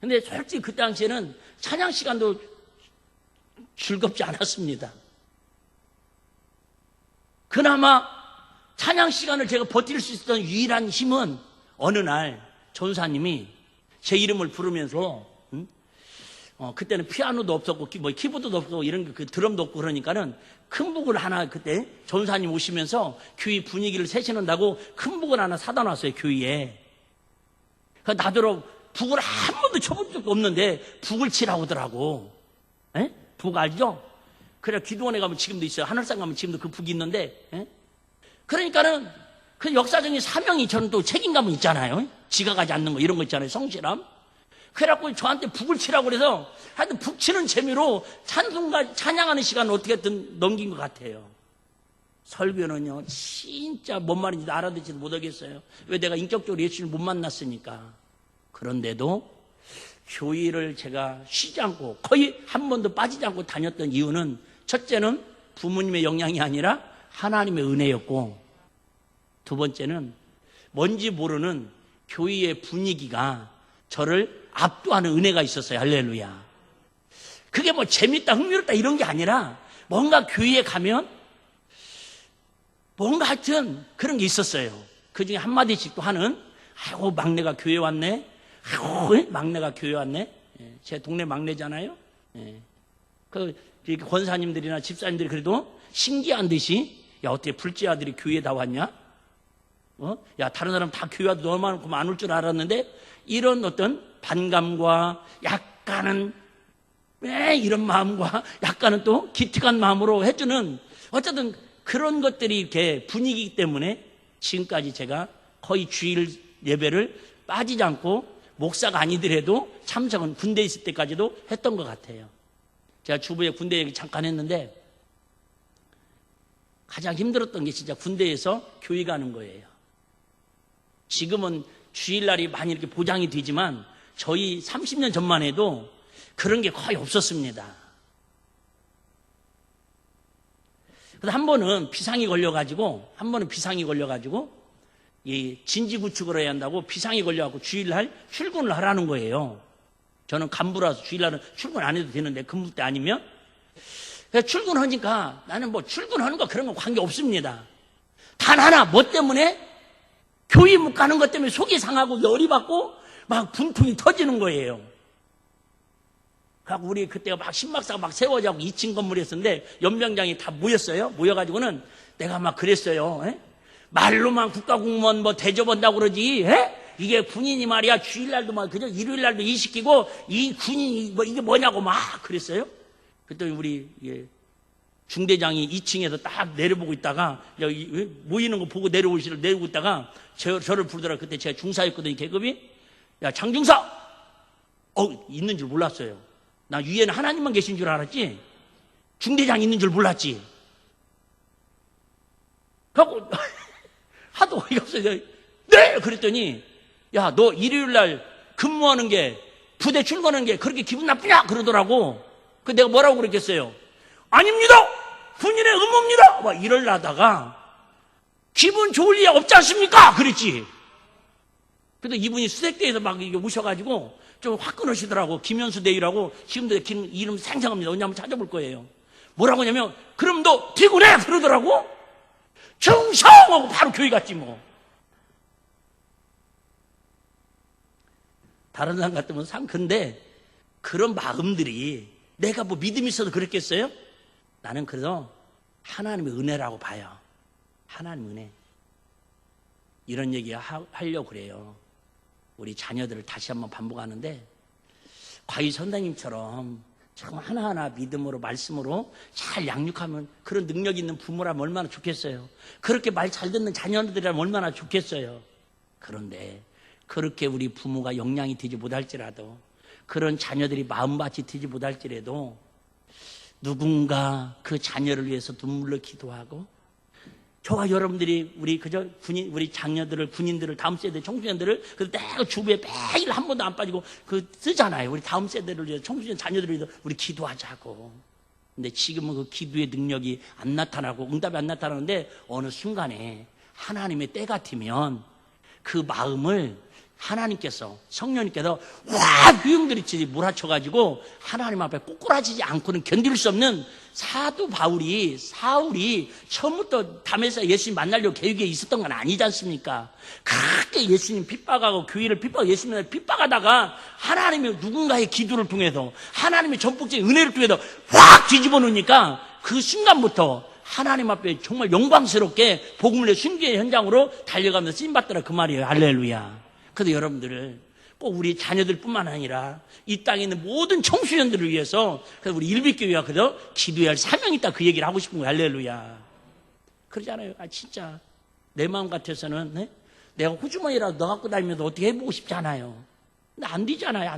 근데 솔직히 그 당시에는 찬양 시간도 즐겁지 않았습니다. 그나마 찬양 시간을 제가 버틸 수 있었던 유일한 힘은 어느 날 전사님이 제 이름을 부르면서 그때는 피아노도 없었고 키보드도 없고 이런 그 드럼도 없고 그러니까는 큰 북을 하나 그때 전사님 오시면서 교회 분위기를 세시는다고 큰 북을 하나 사다 놨어요. 교회에. 나더러 북을 한 번도 쳐본 적도 없는데 북을 치라고 하더라고. 에? 북 알죠? 그래 기도원에 가면 지금도 있어요. 하늘산 가면 지금도 그 북이 있는데 에? 그러니까는 그 역사적인 사명이 저는 또 책임감은 있잖아요. 지각하지 않는 거 이런 거 있잖아요. 성실함. 그래갖고 저한테 북을 치라고 그래서 하여튼 북 치는 재미로 찬양하는 시간을 어떻게든 넘긴 것 같아요. 설교는요 진짜 뭔 말인지 알아듣지도 못하겠어요. 왜 내가 인격적으로 예수를 못 만났으니까. 그런데도 교회를 제가 쉬지 않고 거의 한 번도 빠지지 않고 다녔던 이유는 첫째는 부모님의 영향이 아니라 하나님의 은혜였고 두 번째는 뭔지 모르는 교회의 분위기가 저를 압도하는 은혜가 있었어요. 할렐루야. 그게 뭐 재밌다, 흥미롭다 이런 게 아니라 뭔가 교회에 가면 뭔가 하여튼 그런 게 있었어요. 그 중에 한마디씩 또 하는, 아이고, 막내가 교회 왔네. 아이고, 막내가 교회 왔네. 예, 제 동네 막내잖아요. 예. 이렇게 권사님들이나 집사님들이 그래도 신기한 듯이, 야, 어떻게 둘째 아들이 교회에 다 왔냐? 야, 다른 사람 다 교회 와도 너만큼 안 올 줄 알았는데, 이런 어떤 반감과 약간은, 이런 마음과 약간은 또 기특한 마음으로 해주는, 어쨌든 그런 것들이 이렇게 분위기이기 때문에 지금까지 제가 거의 주일 예배를 빠지지 않고 목사가 아니더라도 참석은 군대에 있을 때까지도 했던 것 같아요. 제가 주부에 군대 얘기 잠깐 했는데 가장 힘들었던 게 진짜 군대에서 교회 가는 거예요. 지금은 주일날이 많이 이렇게 보장이 되지만 저희 30년 전만 해도 그런 게 거의 없었습니다. 그래서 한 번은 비상이 걸려가지고 이 진지 구축을 해야 한다고 비상이 걸려갖고 주일날 출근을 하라는 거예요. 저는 간부라서 주일날은 출근 안 해도 되는데 근무 때 아니면. 그래서 출근하니까 나는 뭐 출근하는 거 그런 거 관계 없습니다. 단 하나, 뭐 때문에? 교회 못 가는 것 때문에 속이 상하고 열이 받고 막 분통이 터지는 거예요. 그래서 우리 그때가 막 신막사가 막 세워지고 2층 건물이었는데 연병장이 다 모였어요. 모여가지고는 내가 막 그랬어요. 말로만 국가공무원 뭐 대접한다고 그러지. 이게 군인이 말이야 주일날도 막 그저 일요일날도 일 시키고 이 군인이 뭐 이게 뭐냐고 막 그랬어요. 그랬더니 우리 중대장이 2층에서 딱 내려보고 있다가 여기 모이는 거 보고 내려오고 있다가 저를 부르더라. 그때 제가 중사였거든요. 계급이. 야, 장중사! 있는 줄 몰랐어요. 나 위에는 하나님만 계신 줄 알았지 중대장 있는 줄 몰랐지. 하고 하도 어이가 없어요. 네! 그랬더니 야, 너 일요일날 근무하는 게 부대 출근하는 게 그렇게 기분 나쁘냐? 그러더라고. 그 내가 뭐라고 그랬겠어요? 아닙니다! 군인의 의무입니다! 막 이러려다가 기분 좋을 리 없지 않습니까? 그랬지. 그래도 이분이 수색대에서 막 이게 오셔가지고 좀 화끈하시더라고. 김현수 대위라고. 지금도 이름 생생합니다. 언제 한번 찾아볼 거예요. 뭐라고 하냐면 그럼 너 퇴근해! 그러더라고. 충성하고 바로 교회 갔지 뭐. 다른 사람 같으면 근데 그런 마음들이 내가 뭐 믿음이 있어서 그랬겠어요? 나는 그래서 하나님의 은혜라고 봐요. 하나님의 은혜. 이런 얘기 하려고 그래요. 우리 자녀들을 다시 한번 반복하는데 과희 선생님처럼 정말 하나하나 믿음으로 말씀으로 잘 양육하면 그런 능력 있는 부모라면 얼마나 좋겠어요. 그렇게 말 잘 듣는 자녀들이라면 얼마나 좋겠어요. 그런데 그렇게 우리 부모가 영향이 되지 못할지라도 그런 자녀들이 마음밭이 되지 못할지라도 누군가 그 자녀를 위해서 눈물로 기도하고 저와 여러분들이 우리 장녀들을 군인들을 다음 세대 청소년들을 내가 주부에 매일 한 번도 안 빠지고 쓰잖아요. 우리 다음 세대를 위해서 청소년 자녀들을 위해서 우리 기도하자고. 근데 지금은 그 기도의 능력이 안 나타나고 응답이 안 나타나는데 어느 순간에 하나님의 때 같으면 그 마음을 하나님께서 성령님께서 유형들이 몰아쳐가지고 하나님 앞에 꼬꾸라지지 않고는 견딜 수 없는 사도 사울이 처음부터 담에서 예수님 만나려고 계획에 있었던 건 아니지 않습니까? 그렇게 예수님 핍박하고 교회를 핍박하고 예수님을 핍박하다가 하나님의 누군가의 기도를 통해서 하나님의 전폭적인 은혜를 통해서 확 뒤집어 놓으니까 그 순간부터 하나님 앞에 정말 영광스럽게 복음의 순교의 현장으로 달려가면서 쓰임받더라 그 말이에요. 할렐루야. 그래서 여러분들을 꼭 우리 자녀들뿐만 아니라 이 땅에 있는 모든 청소년들을 위해서 그래서 우리 일빛교회가 그래서 기도해야 할 사명이 있다 그 얘기를 하고 싶은 거예요. 할렐루야. 그러잖아요. 진짜 내 마음 같아서는 내가 호주머니라도 넣어 갖고 다니면서 어떻게 해보고 싶지 않아요. 근데 안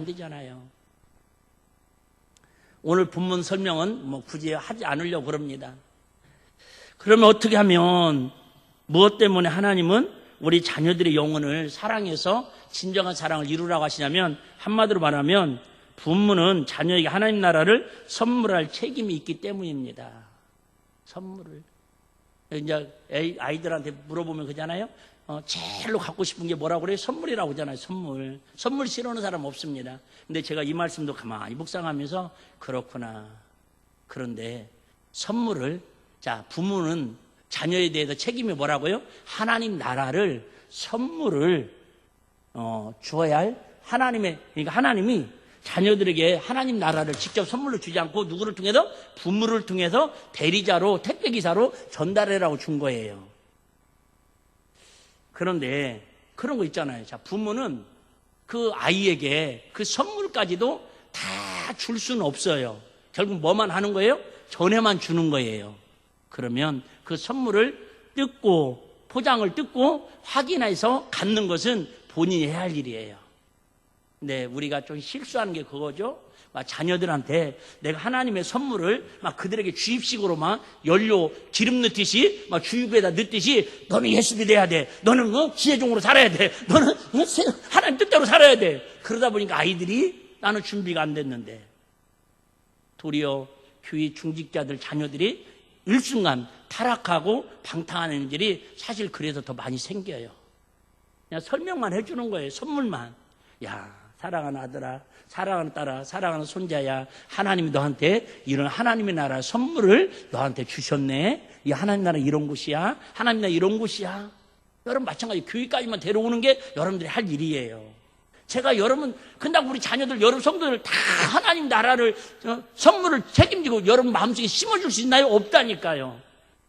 되잖아요. 오늘 본문 설명은 뭐 굳이 하지 않으려고 그럽니다. 그러면 어떻게 하면 무엇 때문에 하나님은 우리 자녀들의 영혼을 사랑해서 진정한 사랑을 이루라고 하시냐면 한마디로 말하면 부모는 자녀에게 하나님 나라를 선물할 책임이 있기 때문입니다. 선물을. 이제 아이들한테 물어보면 그러잖아요. 제일로 갖고 싶은 게 뭐라고 그래요? 선물이라고 하잖아요. 선물. 선물 싫어하는 사람 없습니다. 근데 제가 이 말씀도 가만히 묵상하면서 그렇구나. 그런데 선물을, 자, 부모는 자녀에 대해서 책임이 뭐라고요? 하나님 나라를 선물을 주어야 할 하나님의, 그러니까 하나님이 자녀들에게 하나님 나라를 직접 선물로 주지 않고 누구를 통해서? 부모를 통해서 대리자로, 택배기사로 전달해라고 준 거예요. 그런데 그런 거 있잖아요. 자, 부모는 그 아이에게 그 선물까지도 다 줄 수는 없어요. 결국 뭐만 하는 거예요? 전해만 주는 거예요. 그러면 그 선물을 뜯고 포장을 뜯고 확인해서 갖는 것은 본인이 해야 할 일이에요. 근데 우리가 좀 실수하는 게 그거죠. 자녀들한테 내가 하나님의 선물을 막 그들에게 주입식으로 막 연료 기름 넣듯이 막 주유구에다 넣듯이 너는 예수 믿어야 돼. 너는 지혜종으로 살아야 돼. 너는 하나님 뜻대로 살아야 돼. 그러다 보니까 아이들이 나는 준비가 안 됐는데 도리어 교회 중직자들 자녀들이 일순간 타락하고 방탕하는 일이 사실 그래서 더 많이 생겨요. 그냥 설명만 해주는 거예요. 선물만. 야, 사랑하는 아들아, 사랑하는 딸아, 사랑하는 손자야, 하나님이 너한테 이런 하나님의 나라 선물을 너한테 주셨네. 이 하나님 나라 이런 곳이야. 하나님 나라 이런 곳이야. 여러분 마찬가지 교회까지만 데려오는 게 여러분들이 할 일이에요. 제가 여러분 근데 우리 자녀들 여러분 성도들 다 하나님 나라를 선물을 책임지고 여러분 마음속에 심어줄 수 있나요? 없다니까요.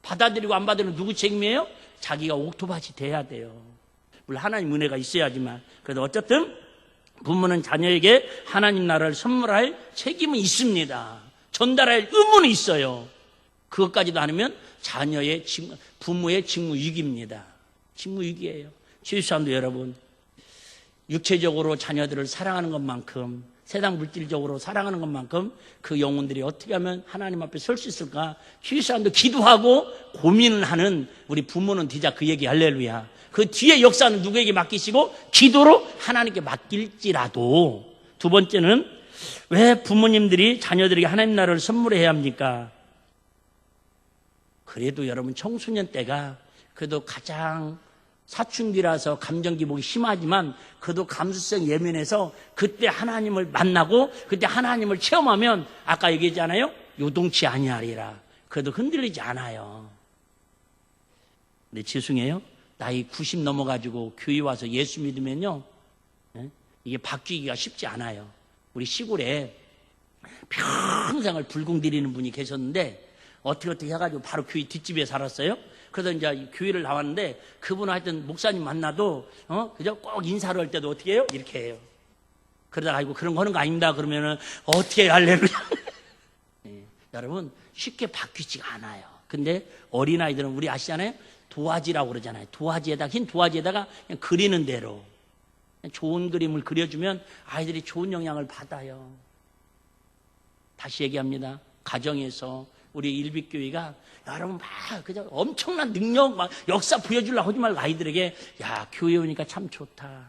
받아들이고 안 받아들이는 누구 책임이에요? 자기가 옥토밭이 돼야 돼요. 물론 하나님 은혜가 있어야지만. 그래도 어쨌든 부모는 자녀에게 하나님 나라를 선물할 책임은 있습니다. 전달할 의무는 있어요. 그것까지도 않으면 자녀의 부모의 직무유기입니다. 직무유기예요. 지휘사람도 여러분 육체적으로 자녀들을 사랑하는 것만큼 세상 물질적으로 사랑하는 것만큼 그 영혼들이 어떻게 하면 하나님 앞에 설 수 있을까? 지휘사람도 기도하고 고민을 하는 우리 부모는 진짜 그 얘기 할렐루야. 그 뒤에 역사는 누구에게 맡기시고 기도로 하나님께 맡길지라도. 두 번째는 왜 부모님들이 자녀들에게 하나님 나라를 선물해야 합니까? 그래도 여러분 청소년 때가 그래도 가장 사춘기라서 감정 기복이 심하지만 그래도 감수성 예민해서 그때 하나님을 만나고 그때 하나님을 체험하면 아까 얘기했잖아요. 요동치 아니하리라. 그래도 흔들리지 않아요. 근데 죄송해요. 나이 90 넘어가지고 교회 와서 예수 믿으면요, 이게 바뀌기가 쉽지 않아요. 우리 시골에 평생을 불공 드리는 분이 계셨는데 어떻게 해가지고 바로 교회 뒷집에 살았어요. 그래서 이제 교회를 나왔는데 그분 하여튼 목사님 만나도 그저 꼭 인사를 할 때도 어떻게 해요? 이렇게 해요. 그러다가 아이고 그런 거 하는 거 아닙니다. 그러면은 어떻게 할래요? 네, 여러분 쉽게 바뀌지가 않아요. 근데 어린아이들은 우리 아시잖아요? 도화지라고 그러잖아요. 도화지에다가 흰 도화지에다가 그냥 그리는 대로 그냥 좋은 그림을 그려주면 아이들이 좋은 영향을 받아요. 다시 얘기합니다. 가정에서 우리 일빛교회가 여러분 막 그저 엄청난 능력 막 역사 부여주려고 하지 말고 아이들에게 야 교회 오니까 참 좋다.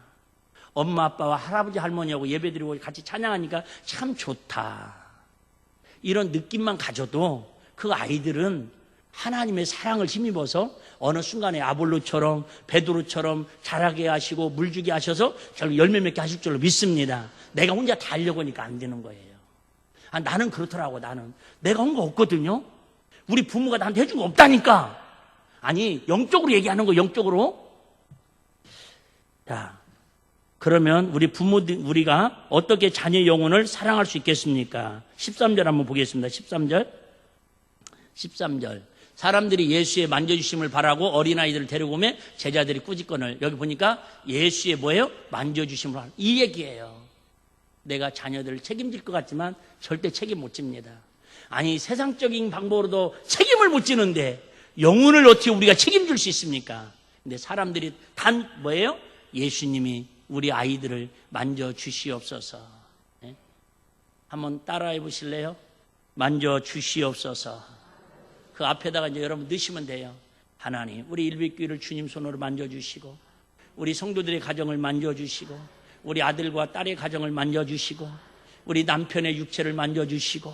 엄마 아빠와 할아버지 할머니하고 예배드리고 같이 찬양하니까 참 좋다. 이런 느낌만 가져도 그 아이들은 하나님의 사랑을 힘입어서 어느 순간에 아볼로처럼 베드로처럼 자라게 하시고 물주게 하셔서 결국 열매 맺게 하실 줄로 믿습니다. 내가 혼자 다 하려고 하니까 안 되는 거예요. 나는 그렇더라고. 나는 내가 한 거 없거든요. 우리 부모가 나한테 해준 거 없다니까. 아니 영적으로 얘기하는 거. 영적으로. 자, 그러면 우리 부모들 우리가 어떻게 자녀 영혼을 사랑할 수 있겠습니까? 13절 한번 보겠습니다. 13절 사람들이 예수의 만져주심을 바라고 어린아이들을 데리고 오면 제자들이 꾸짖거늘. 여기 보니까 예수의 뭐예요? 만져주심을 하는 이 얘기예요. 내가 자녀들을 책임질 것 같지만 절대 책임 못 집니다. 아니 세상적인 방법으로도 책임을 못 지는데 영혼을 어떻게 우리가 책임질 수 있습니까? 근데 사람들이 단 뭐예요? 예수님이 우리 아이들을 만져주시옵소서. 네? 한번 따라해 보실래요? 만져주시옵소서. 그 앞에다가 이제 여러분 넣으시면 돼요. 하나님 우리 일빛교회를 주님 손으로 만져주시고 우리 성도들의 가정을 만져주시고 우리 아들과 딸의 가정을 만져주시고 우리 남편의 육체를 만져주시고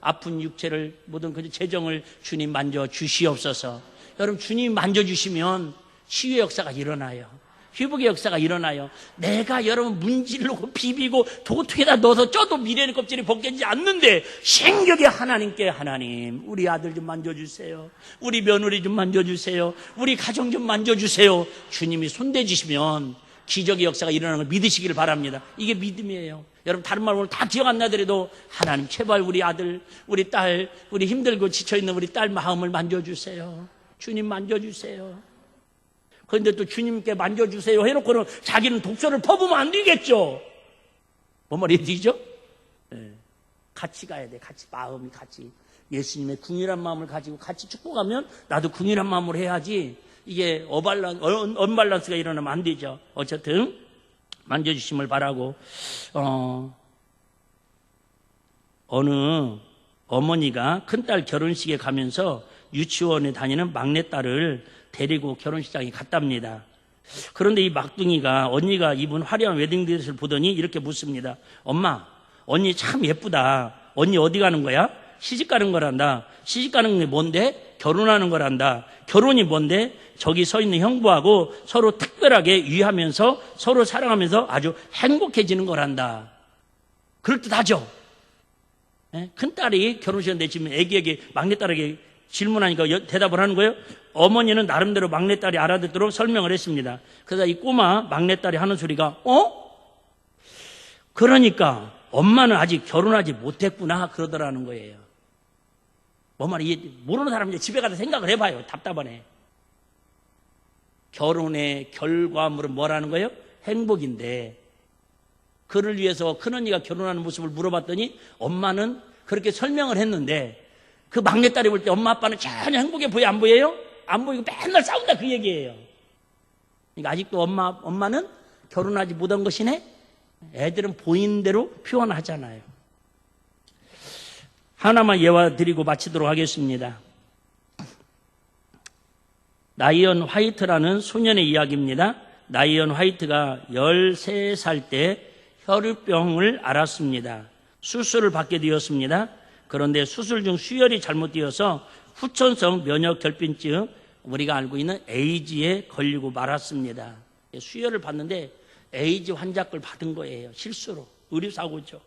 아픈 육체를 모든 그 재정을 주님 만져주시옵소서. 여러분 주님이 만져주시면 치유의 역사가 일어나요. 회복의 역사가 일어나요. 내가 여러분 문지르고 비비고 도토에다 넣어서 쪄도 미련의 껍질이 벗겨지지 않는데 신격의 하나님께 하나님 우리 아들 좀 만져주세요. 우리 며느리 좀 만져주세요. 우리 가정 좀 만져주세요. 주님이 손대주시면 기적의 역사가 일어나는 걸 믿으시기를 바랍니다. 이게 믿음이에요. 여러분 다른 말 오늘 다 기억 안 나더라도 하나님 제발 우리 아들, 우리 딸, 우리 힘들고 지쳐있는 우리 딸 마음을 만져주세요. 주님 만져주세요. 그런데 또 주님께 만져주세요 해놓고는 자기는 독서를 퍼부으면 안 되겠죠. 뭔 말이죠? 네. 같이 가야 돼. 같이 마음이 같이 예수님의 궁일한 마음을 가지고 같이 축복하면 나도 궁일한 마음으로 해야지 이게 언밸런스가 일어나면 안 되죠. 어쨌든 만져주심을 바라고 어느 어머니가 큰딸 결혼식에 가면서 유치원에 다니는 막내딸을 데리고 결혼식장에 갔답니다. 그런데 이 막둥이가 언니가 입은 화려한 웨딩드레스를 보더니 이렇게 묻습니다. 엄마, 언니 참 예쁘다. 언니 어디 가는 거야? 시집 가는 거란다. 시집 가는 게 뭔데? 결혼하는 거란다. 결혼이 뭔데? 저기 서 있는 형부하고 서로 특별하게 유의하면서 서로 사랑하면서 아주 행복해지는 거란다. 그럴듯하죠? 큰딸이 결혼식인데 지금 애기에게 막내딸에게 질문하니까 대답을 하는 거예요. 어머니는 나름대로 막내딸이 알아듣도록 설명을 했습니다. 그래서 이 꼬마 막내딸이 하는 소리가 그러니까 엄마는 아직 결혼하지 못했구나 그러더라는 거예요. 뭔 말이 모르는 사람이 이제 집에 가서 생각을 해봐요. 답답하네. 결혼의 결과물은 뭐라는 거예요? 행복인데 그를 위해서 큰언니가 결혼하는 모습을 물어봤더니 엄마는 그렇게 설명을 했는데 그 막내딸이 볼 때 엄마 아빠는 전혀 행복해 보여 안 보여요? 안 보이고 맨날 싸운다 그 얘기예요. 그러니까 아직도 엄마는 결혼하지 못한 것이네? 애들은 보이는 대로 표현하잖아요. 하나만 예화 드리고 마치도록 하겠습니다. 나이언 화이트라는 소년의 이야기입니다. 나이언 화이트가 13살 때 혈우병을 앓았습니다. 수술을 받게 되었습니다. 그런데 수술 중 수혈이 잘못되어서 후천성 면역결핍증, 우리가 알고 있는 에이즈에 걸리고 말았습니다. 수혈을 받는데 에이즈 환자 걸 받은 거예요. 실수로. 의료사고죠.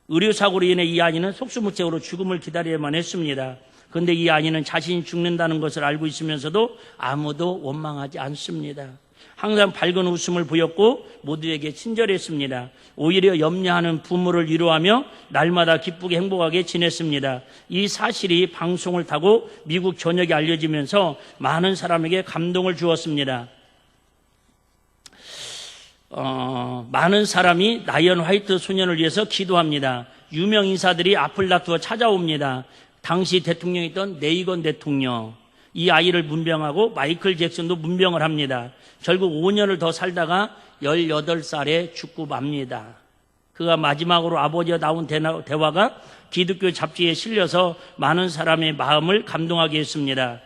의료사고로 인해 이 아이는 속수무책으로 죽음을 기다려야만 했습니다. 그런데 이 아이는 자신이 죽는다는 것을 알고 있으면서도 아무도 원망하지 않습니다. 항상 밝은 웃음을 보였고 모두에게 친절했습니다. 오히려 염려하는 부모를 위로하며 날마다 기쁘게 행복하게 지냈습니다. 이 사실이 방송을 타고 미국 전역에 알려지면서 많은 사람에게 감동을 주었습니다. 많은 사람이 나이언 화이트 소년을 위해서 기도합니다. 유명 인사들이 앞을 다투어 찾아옵니다. 당시 대통령이었던 레이건 대통령, 이 아이를 문병하고 마이클 잭슨도 문병을 합니다. 결국 5년을 더 살다가 18살에 죽고 맙니다. 그가 마지막으로 아버지와 나온 대화가 기독교 잡지에 실려서 많은 사람의 마음을 감동하게 했습니다.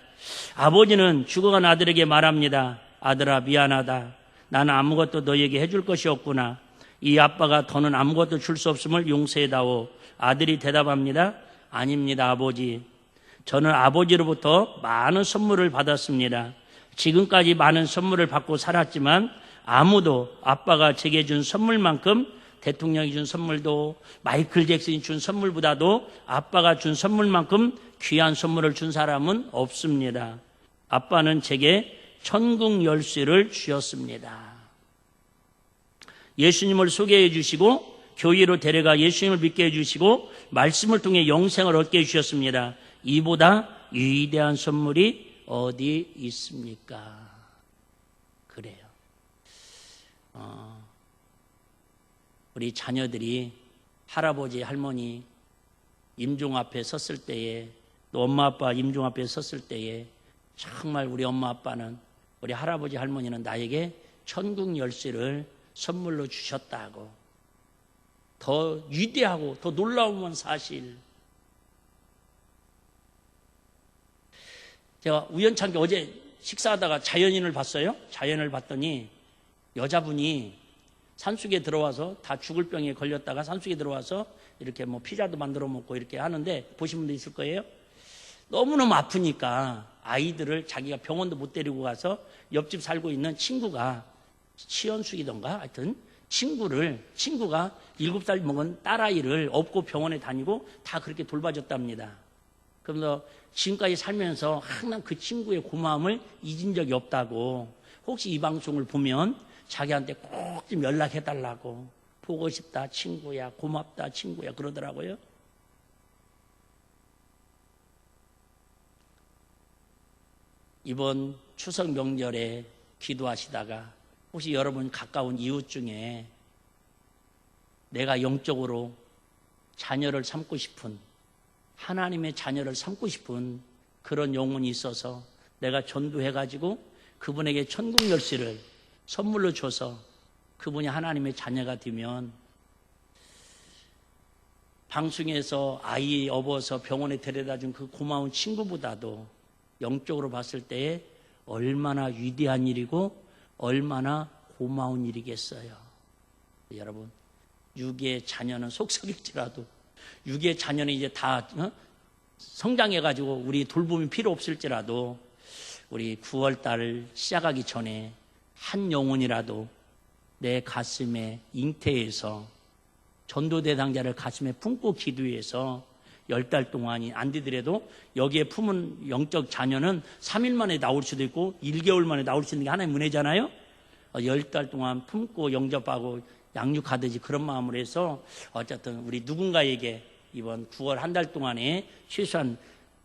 아버지는 죽어간 아들에게 말합니다. 아들아, 미안하다. 나는 아무것도 너에게 해줄 것이 없구나. 이 아빠가 더는 아무것도 줄 수 없음을 용서해다오. 아들이 대답합니다. 아닙니다, 아버지. 저는 아버지로부터 많은 선물을 받았습니다. 지금까지 많은 선물을 받고 살았지만 아무도 아빠가 제게 준 선물만큼, 대통령이 준 선물도 마이클 잭슨이 준 선물보다도 아빠가 준 선물만큼 귀한 선물을 준 사람은 없습니다. 아빠는 제게 천국 열쇠를 주셨습니다. 예수님을 소개해 주시고 교회로 데려가 예수님을 믿게 해주시고 말씀을 통해 영생을 얻게 해주셨습니다. 이보다 위대한 선물이 어디 있습니까? 그래요. 우리 자녀들이 할아버지, 할머니 임종 앞에 섰을 때에, 또 엄마, 아빠 임종 앞에 섰을 때에 정말 우리 엄마, 아빠는, 우리 할아버지, 할머니는 나에게 천국 열쇠를 선물로 주셨다고, 더 위대하고 더 놀라운 사실. 제가 우연찮게 어제 식사하다가 자연인을 봤어요. 자연을 봤더니 여자분이 산속에 들어와서, 다 죽을 병에 걸렸다가 산속에 들어와서 이렇게 뭐 피자도 만들어 먹고 이렇게 하는데, 보신 분도 있을 거예요. 너무너무 아프니까 아이들을 자기가 병원도 못 데리고 가서 옆집 살고 있는 친구가 치연숙이던가 하여튼 친구가 7살 먹은 딸아이를 업고 병원에 다니고 다 그렇게 돌봐줬답니다. 그러면서 지금까지 살면서 항상 그 친구의 고마움을 잊은 적이 없다고, 혹시 이 방송을 보면 자기한테 꼭 좀 연락해달라고, 보고 싶다 친구야, 고맙다 친구야 그러더라고요. 이번 추석 명절에 기도하시다가 혹시 여러분 가까운 이웃 중에 내가 영적으로 자녀를 삼고 싶은, 하나님의 자녀를 삼고 싶은 그런 영혼이 있어서 내가 전도해가지고 그분에게 천국 열쇠를 선물로 줘서 그분이 하나님의 자녀가 되면, 방송에서 아이 업어서 병원에 데려다 준 그 고마운 친구보다도 영적으로 봤을 때에 얼마나 위대한 일이고 얼마나 고마운 일이겠어요. 여러분, 육의 자녀는 속썩일지라도, 육의 자녀는 이제 다 성장해가지고 우리 돌봄이 필요 없을지라도, 우리 9월달 시작하기 전에 한 영혼이라도 내 가슴에 잉태해서 전도 대상자를 가슴에 품고 기도해서 10달 동안이 안 되더라도 여기에 품은 영적 자녀는 3일 만에 나올 수도 있고 1개월 만에 나올 수 있는 게 하나의 은혜잖아요. 10달 동안 품고 영접하고 양육하듯이 그런 마음으로 해서 어쨌든 우리 누군가에게 이번 9월 한 달 동안에 최소한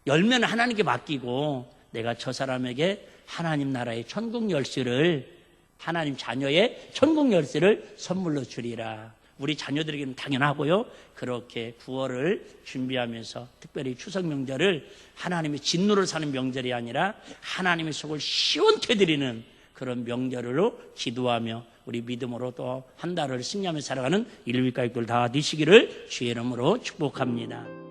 열매는 하나님께 맡기고, 내가 저 사람에게 하나님 나라의 천국 열쇠를, 하나님 자녀의 천국 열쇠를 선물로 주리라. 우리 자녀들에게는 당연하고요. 그렇게 9월을 준비하면서 특별히 추석 명절을 하나님의 진노를 사는 명절이 아니라 하나님의 속을 시원케 드리는 그런 명절로 기도하며 우리 믿음으로 또 한 달을 승리하며 살아가는 일일가족들 다 되시기를 주의 이름으로 축복합니다.